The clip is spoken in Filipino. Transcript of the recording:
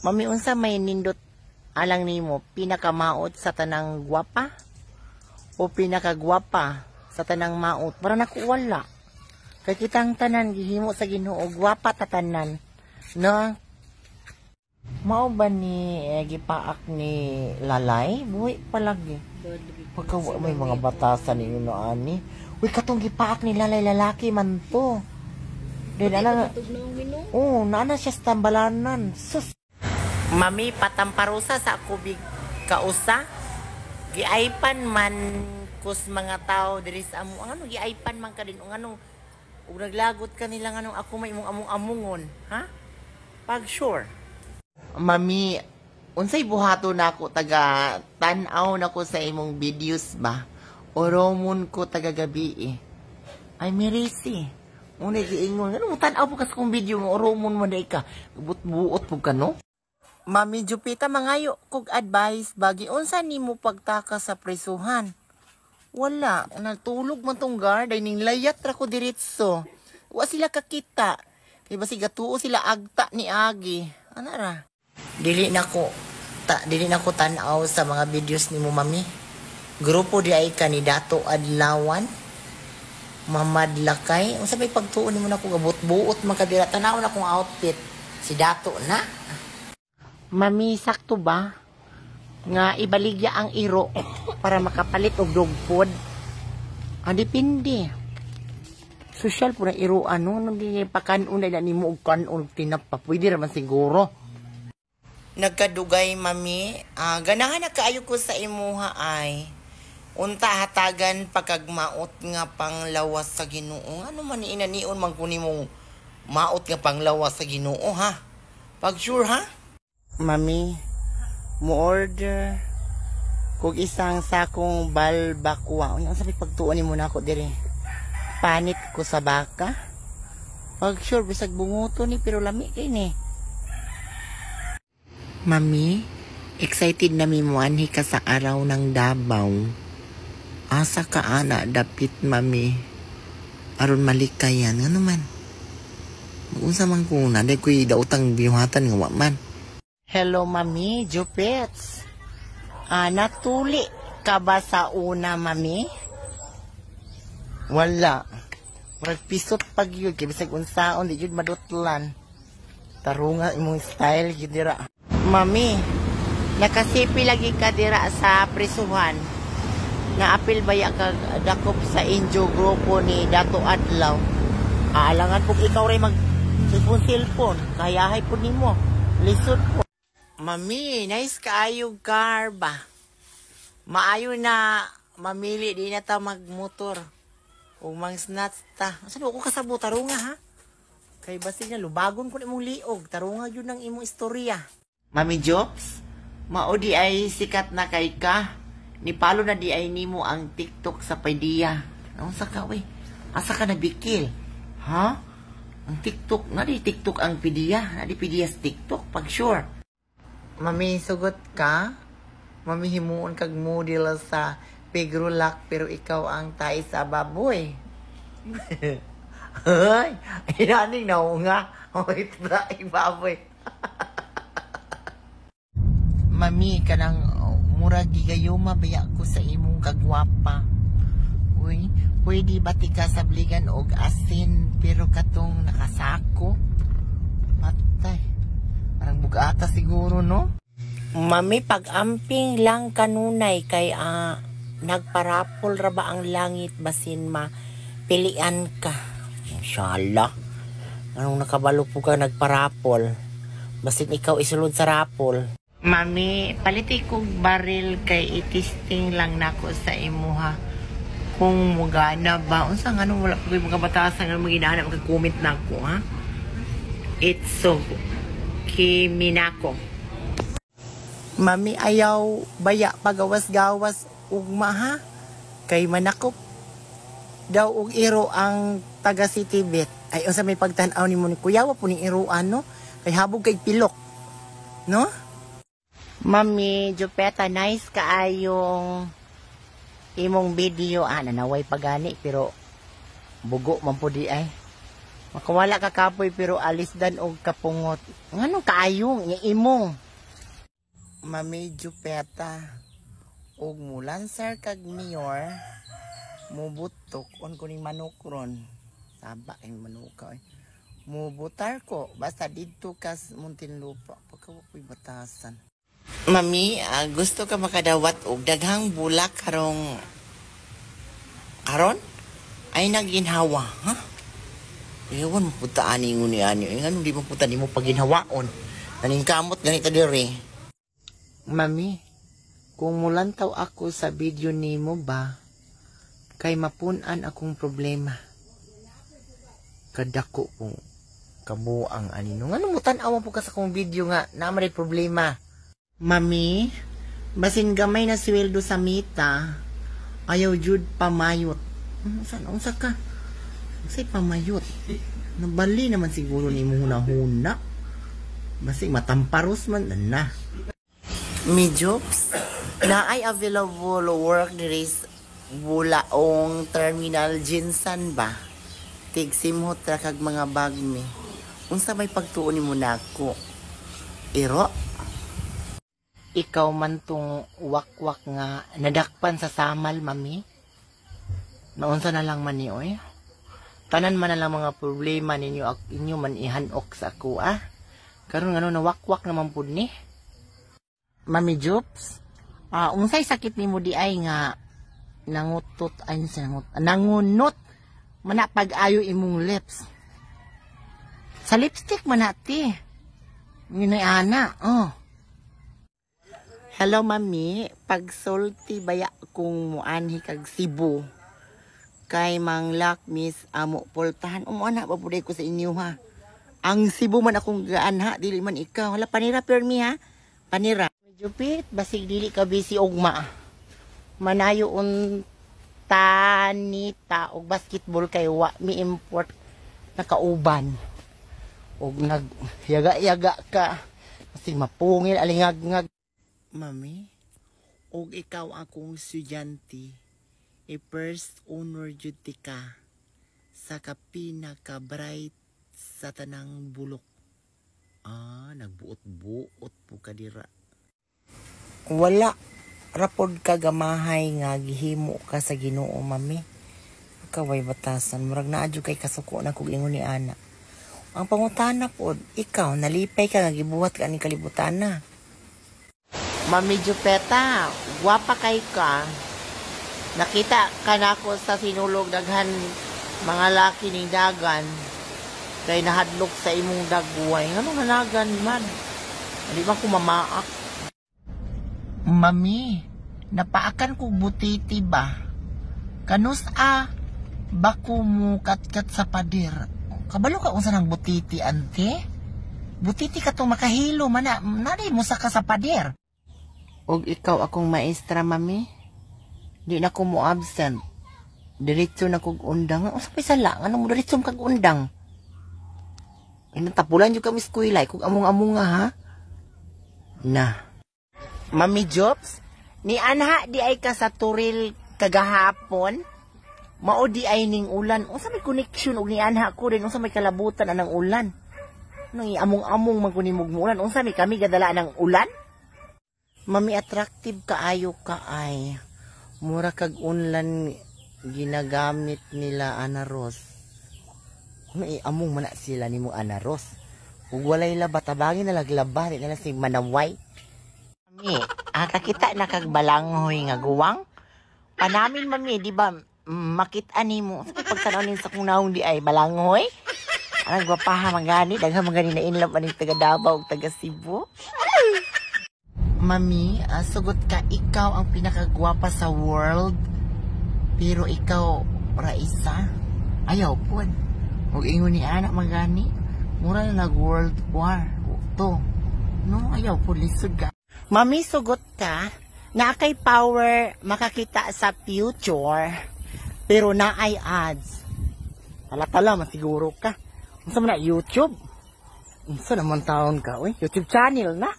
Mami, unsa may nindot alang nimo, pinakamaot sa tanang gwapa o pinakagwapa sa tanang maot? Para naku wala. Kay kitang tanan gihimo sa Ginoo, gwapa ta tanan. No? Mao ba ni gipaak ni lalay? Buhi palagi. Pagka may mga batasan ninyo na ani. Uy, katong gipaak ni lalay lalaki man to. Then ana. Oh, naana siya sa tambalanan. Sus. Mami, patamparusa sa kubig kausa. Giaypan man kus mga tao diri sa amo. Ano giaypan man ka din ug ano ug naglagot ka nila nganong ako may imong among-amungon, ha? Pag sure. Mami, unsay buhato nako taga tan-aw nako sa imong videos ba? Oromon ko taga gabi eh. Ay mirisi. Unay giingon, ano mo tan-aw po kas kong video mo oromon mo day ka. Buot-buot po ka no? Mami Jupita, mangayo kog advice bagi unsa nimo pagtaka sa presuhan. Wala, natulog man tong guard ay ning layat ra ko diretso. Wa sila kakita. Kay basig gatuo sila agta ni Agi. Ana ra? Dili nako tan-aw sa mga videos nimo mami. Grupo di ay kandidato adlawan. Mamad Lakay, unsa may pagtuon nimo nako gabot-buot man kadira tanaw na kong outfit. Si Dato na. Mami, sakto ba? Nga ibaligya ang iro para makapalit og dog food. Depende. Social po na iro ano, nang pakanon na nimo og kanon tinapa. Pwede raman siguro. Nagkadugay, mami. Ganahan na kaayo ko sa imuha ay unta hatagan pagkagmaot nga panglawas sa Ginoo. Ano man inanion man kunin mo maot nga panglawas sa Ginoo ha? Pag sure ha? Mami, mo-order kung isang sakong balbakwa. Ano sabi pagtuon mo na ako dire? Panit ko sa baka? Pag sure, bisag bunguto ni pero lami kay ni. Mami, excited na mimuanhi ka sa araw ng Davao. Asa ka ana dapit mami. Aron malikayan ano man. Unsa man ko na day koy daotang binuhatan nga wa man. Hello, Mami, Jupets. Natuli ka ba sa una, Mami? Wala. Magpisot pag yun. Kaya bisag unsaon, di yun madutlan. Tarunga imong style, yun dira. Mami, nakasipi lagi ka dira sa prisuhan. Naapil baya ka dakop sa Injo grupo ni Dato Adlaw. Alangan kung ikaw rin mag-silpon. Kayahay po nimo. Lisod po. Mami, nice kaayog car ba? Maayo na mamili di na ta magmotor. O mang snatch ta. Saan ako kasabo? Tarunga ha? Kay basi na lubagon ko na imong liog. Tarunga yun ang imong istorya. Mami Jobs, mao di ay sikat na kay ka. Nipalo na di ay nimo ang TikTok sa paydiya. Ano sa ka we? Asa ka nabikil? Ha? Ang TikTok, na di TikTok ang pidiya. Na di pidiya sa TikTok, pag sure. Mami, sugot ka? Mami, himuon kag model sa Pigrulak pero ikaw ang tay sa baboy. Ay, inaning na nga. Oy, tay baboy. Mami, kanang murag gigayuma baya ko sa imong kagwapa. Uy, pwede ba tika sabligan og asin pero katong nakasako? Matay. Parang bugata siguro, no? Mami, pag-amping lang kanunay kay nagparapol ra ba ang langit basin pilian ka. Inshallah. Anong nakabalo po ka nagparapol? Basin ikaw isulod sa rapol. Mami, paliti kong baril kay itisting lang nako sa imuha. Kung mugana ba? Unsa nga wala po yung mga batasan nga maginahanap mag-comment na ako, ha? It's so Kiminako. Mami, ayaw baya pagawas-gawas ugma ha? Kay manakop daw og iro ang taga City Bet. Ay, unsa may pagtan-aw ni mo ni kuya wa po ni iruan no? Kay habog kay pilok. No? Mami, Jupeta, nice kaayong imong video. Nanaway pagani pero bugo man po di ay. Makawala ka kapoy pero alis dan og kapungot. Ngano kaayong nga imo? Mami Jupeta og mulansar kag mayor mubutok on kuning manok ron. Saba kay manok ka. Mubutar ko basta didto kas Muntinlupa pagkawapoy batasan. Mami, gusto ka makadawat og daghang bulak karon ay naginhawa, ha? Ewan mo puta ani nguni ani. Ngano di mo puta di mo paginhawaon. Naningkamot ganito diri. Mami, kung mulantaw ako sa video nimo ba, kay mapunan akong problema. Kadako ko kabuang anino. Ngano mo tan-aw po ka sa akong video nga na may problema. Mami, basin gamay na sweldo sa mita, ayaw jud pamayot. Unsa ka? Say pamayot. Nabali naman siguro ni mo huna-huna. Basi matamparos man na. Mi jobs na ay available work diri Bulaong Terminal Jinsan ba? Tigsimhot ra kag mga bag mi. Unsa may pagtuon nimo nako? Iro. Ikaw man tong wakwak nga nadakpan sa samal, mami. Naunsa na lang man ni oy. Tanan man na lang mga problema ninyo inyo man ihanok sa ako Karon ngano nawakwak naman pud ni. Mami Jobs, unsay sakit nimo di ay nga nangutot ay nangunot mana pag-ayo imong lips. Sa lipstick man nati. Nginay ana, Hello mami, pagsulti baya kung muanhi kag Cebu. Kay mang lakmis amo poltahan umuana ba puday ko sa inyo ha. Ang Cebu man akong gaan ha, dili man ikaw. Hala panira permi ha. Panira. Jupit basig dili ka busy ugma. Manayo tanita og basketball kay wa mi import nakauban. Og nagyaga-yaga ka. Basig mapungil alingag-ngag. Mami, og ikaw akong estudyante. First honor jud ka sa kapinaka-bright sa tanang bulok. Nagbuot-buot po ka dira. Wala rapod ka gamahay nga gihimo ka sa Ginoo, mami. Kaway batasan murag naadyo kay kasuko na kog ingon ni ana. Ang pangutana pod, ikaw nalipay ka nga gibuhat ka ni kalibutana. Mami Jupeta, gwapa kay ka. Nakita ka na ako sa sinulog daghan mga laki ning dagan. Kay nahadlok sa imong dagway. Ngano hanagan man? Di ba ko mamaak? Mami, napaakan ko butiti ba? Kanus bako mo katkat sa pader. Kabalo ka unsa nang butiti, ante? Butiti ka to makahilo man na. Nari mo saka sa pader. Og ikaw akong maestra, mami? Di na ko mo absent. Diretso na kog undang. O sapay sala, ano mo diretso kag undang? Inatapulan yung kami skwilay kung among-among nga ha? Na. Mami Jobs, ni anha di ay ka sa turil kagahapon? Mao di ay ning ulan. O sa may connection og ni anha ko rin. O sa may kalabutan anang ulan. Nang among-among magkunimog mo ulan. O sa may kami gadala ng ulan? Mami, attractive kaayo ka ay. Mura kag unlan ginagamit nila anaros. Among man sila nimo anaros. Ug walay laba tabangin na laglaba di na si manaway. Mami, kakita na kag balanghoy nga guwang. Panamin mami, di ba makita nimo sa pagtanaw nin sa kung naong di ay balanghoy. Ang gwapaha magani, daghang magani na inlove aning taga Davao ug taga Cebu. Mami, sugot ka, ikaw ang pinakagwapa sa world. Pero ikaw, Raisa, ayaw po. Huwag ingon ni anak magani. Mura na nag-world war. To. No, ayaw po, lisod ka. Mami, sugot ka, na kay power makakita sa future. Pero na ay ads. Tala-tala, masiguro ka. Unsa man na YouTube? Unsa naman taon ka, YouTube channel na.